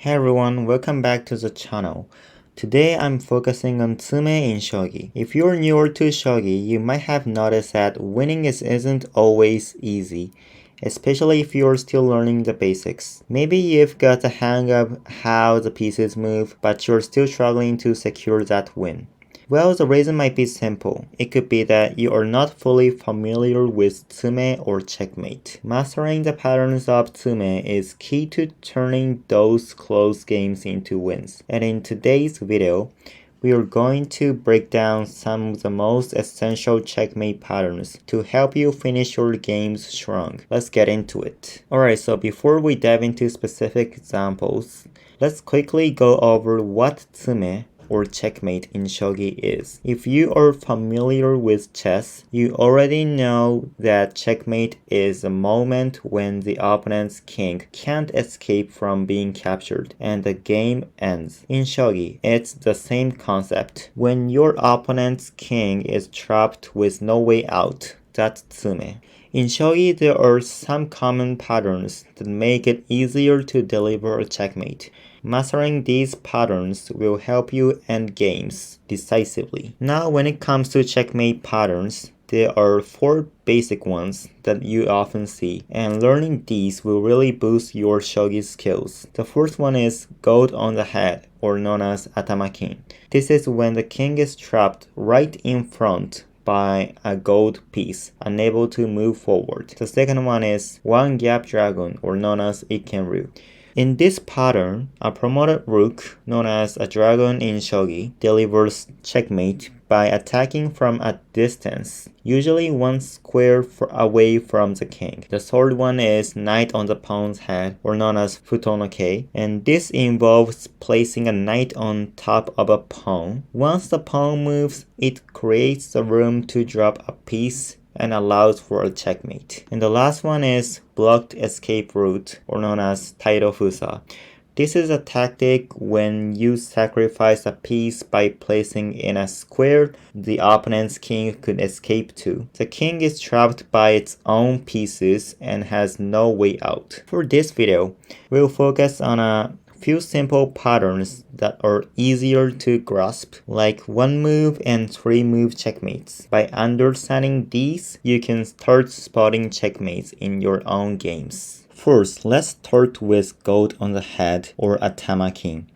Hey everyone, welcome back to the channel. Today I'm focusing on Tsume in Shogi. If you're newer to Shogi, you might have noticed that winning isn't always easy, especially if you're still learning the basics. Maybe you've got the hang of how the pieces move, but you're still struggling to secure that win. Well, the reason might be simple. It could be that you are not fully familiar with Tsume or Checkmate. Mastering the patterns of Tsume is key to turning those close games into wins. And in today's video, we are going to break down some of the most essential checkmate patterns to help you finish your games strong. Let's get into it. Alright, so before we dive into specific examples, let's quickly go over what Tsume or checkmate in shogi is. If you are familiar with chess, you already know that checkmate is a moment when the opponent's king can't escape from being captured and the game ends. In shogi, it's the same concept. When your opponent's king is trapped with no way out, that's Tsume. In shogi, there are some common patterns that make it easier to deliver a checkmate. Mastering these patterns will help you end games decisively. Now, when it comes to checkmate patterns, there are 4 basic ones that you often see, and learning these will really boost your shogi skills. The first one is goad on the head, or known as atama-kin. This is when the king is trapped right in front by a gold piece, unable to move forward. The second one is one gap dragon, or known as ikenryu. In this pattern, a promoted rook, known as a dragon in shogi, delivers checkmate by attacking from a distance, usually one square away from the king. The third one is knight on the pawn's head, or known as歩頭の桂, and this involves placing a knight on top of a pawn. Once the pawn moves, it creates the room to drop a piece and allows for a checkmate. And the last one is blocked escape route, or known as退路封鎖. This is a tactic when you sacrifice a piece by placing in a square the opponent's king could escape to. The king is trapped by its own pieces and has no way out. For this video, we'll focus on a few simple patterns that are easier to grasp, like 1 move and 3 move checkmates. By understanding these, you can start spotting checkmates in your own games. First, let's start with goad on the head, or atama-kin.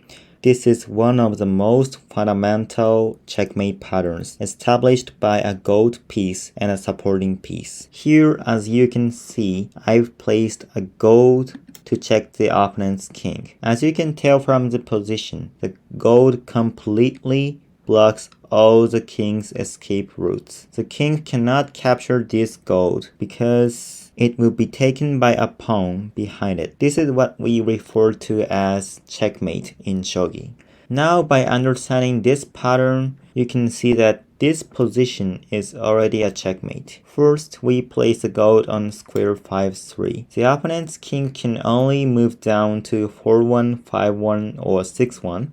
This is one of the most fundamental checkmate patterns, established by a gold piece and a supporting piece. Here, as you can see, I've placed a gold to check the opponent's king. As you can tell from the position, the gold completely blocks all the king's escape routes. The king cannot capture this gold because it will be taken by a pawn behind it. This is what we refer to as checkmate in shogi. Now, by understanding this pattern, you can see that this position is already a checkmate. First, we place the gold on square 5-3. The opponent's king can only move down to 4-1, 5-1, or 6-1.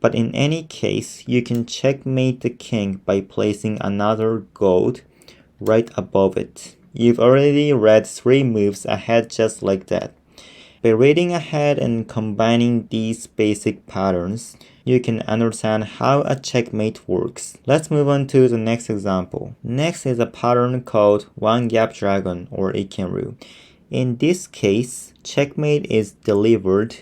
But in any case, you can checkmate the king by placing another gold right above it. You've already read 3 moves ahead just like that. By reading ahead and combining these basic patterns, you can understand how a checkmate works. Let's move on to the next example. Next is a pattern called one gap dragon, or ikenryu. In this case, checkmate is delivered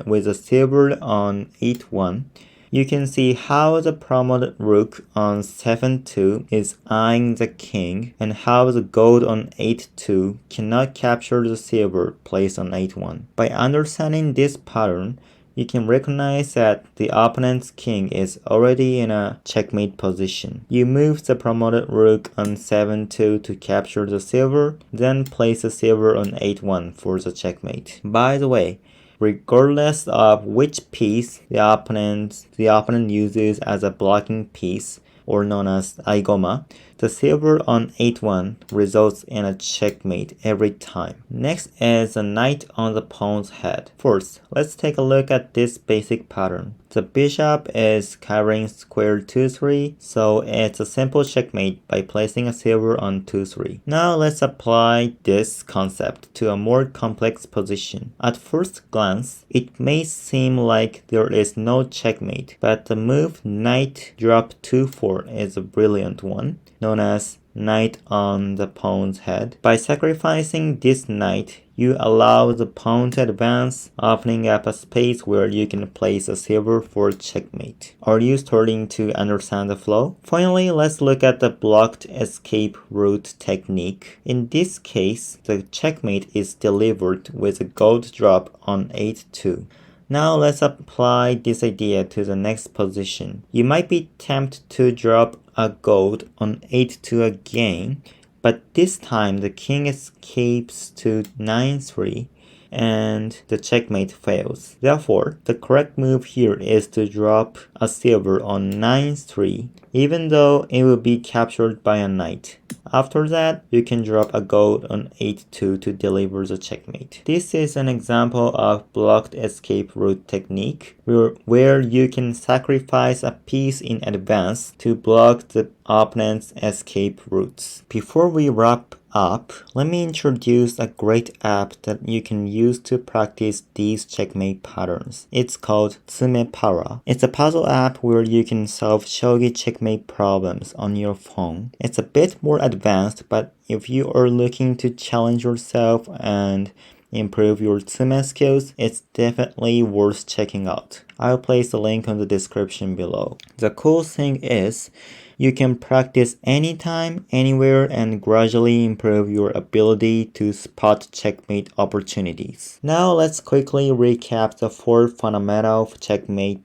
with a silver on 8-1. You can see how the promoted rook on 7-2 is eyeing the king, and how the gold on 8-2 cannot capture the silver placed on 8-1. By understanding this pattern, you can recognize that the opponent's king is already in a checkmate position. You move the promoted rook on 7-2 to capture the silver, then place the silver on 8-1 for the checkmate. By the way, regardless of which piece the opponent uses as a blocking piece, or known as Anaguma, The silver on 8-1 results in a checkmate every time. Next is a knight on the pawn's head. First, let's take a look at this basic pattern. The bishop is carrying square 2-3, so it's a simple checkmate by placing a silver on 2-3. Now let's apply this concept to a more complex position. At first glance, it may seem like there is no checkmate, but the move knight drop 2-4 is a brilliant one, known as knight on the pawn's head. By sacrificing this knight, you allow the pawn to advance, opening up a space where you can place a silver for checkmate. Are you starting to understand the flow? Finally, let's look at the blocked escape route technique. In this case, the checkmate is delivered with a gold drop on 8-2. Now let's apply this idea to the next position. You might be tempted to drop a gold on 8-2 again, but this time the king escapes to 9-3 and the checkmate fails. Therefore, the correct move here is to drop a silver on 9-3, even though it will be captured by a knight. After that, you can drop a gold on 8-2 to deliver the checkmate. This is an example of blocked escape route technique, where you can sacrifice a piece in advance to block the opponent's escape routes. Before we wrap up, let me introduce a great app that you can use to practice these checkmate patterns. It's called TsumePara. It's a puzzle app where you can solve shogi checkmate problems on your phone. It's a bit more advanced, but if you are looking to challenge yourself and improve your Tsume skills, it's definitely worth checking out. I'll place the link on the description below. The cool thing is, you can practice anytime, anywhere, and gradually improve your ability to spot checkmate opportunities. Now let's quickly recap the 4 fundamental checkmate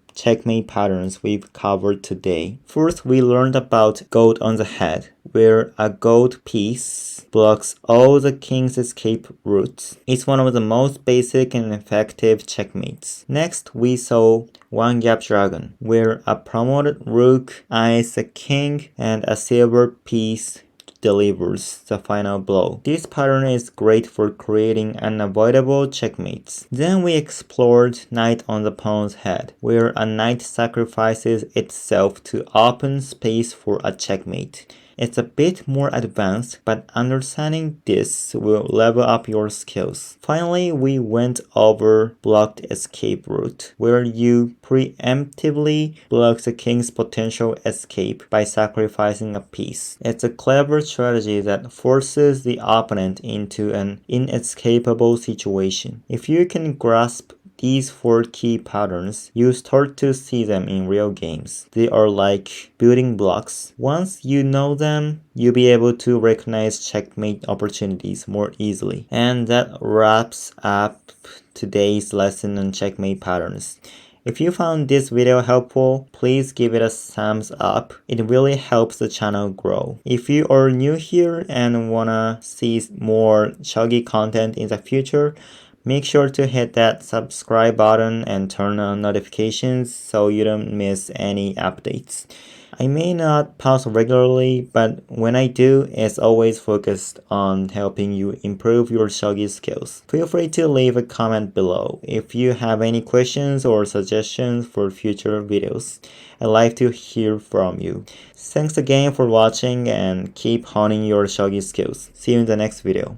patterns we've covered today. First, we learned about gold on the head, where a gold piece blocks all the king's escape routes. It's one of the most basic and effective checkmates. Next, we saw one gap dragon, where a promoted rook eyes a king and a silver piece delivers the final blow. This pattern is great for creating unavoidable checkmates. Then we explored knight on the pawn's head, where a knight sacrifices itself to open space for a checkmate. It's a bit more advanced, but understanding this will level up your skills. Finally, we went over blocked escape route, where you preemptively block the king's potential escape by sacrificing a piece. It's a clever strategy that forces the opponent into an inescapable situation. If you can grasp these 4 key patterns, you start to see them in real games. They are like building blocks. Once you know them, you'll be able to recognize checkmate opportunities more easily. And that wraps up today's lesson on checkmate patterns. If you found this video helpful, please give it a thumbs up. It really helps the channel grow. If you are new here and wanna see more shogi content in the future, make sure to hit that subscribe button and turn on notifications so you don't miss any updates. I may not post regularly, but when I do, it's always focused on helping you improve your shogi skills. Feel free to leave a comment below if you have any questions or suggestions for future videos. I'd like to hear from you. Thanks again for watching and keep honing your shogi skills. See you in the next video.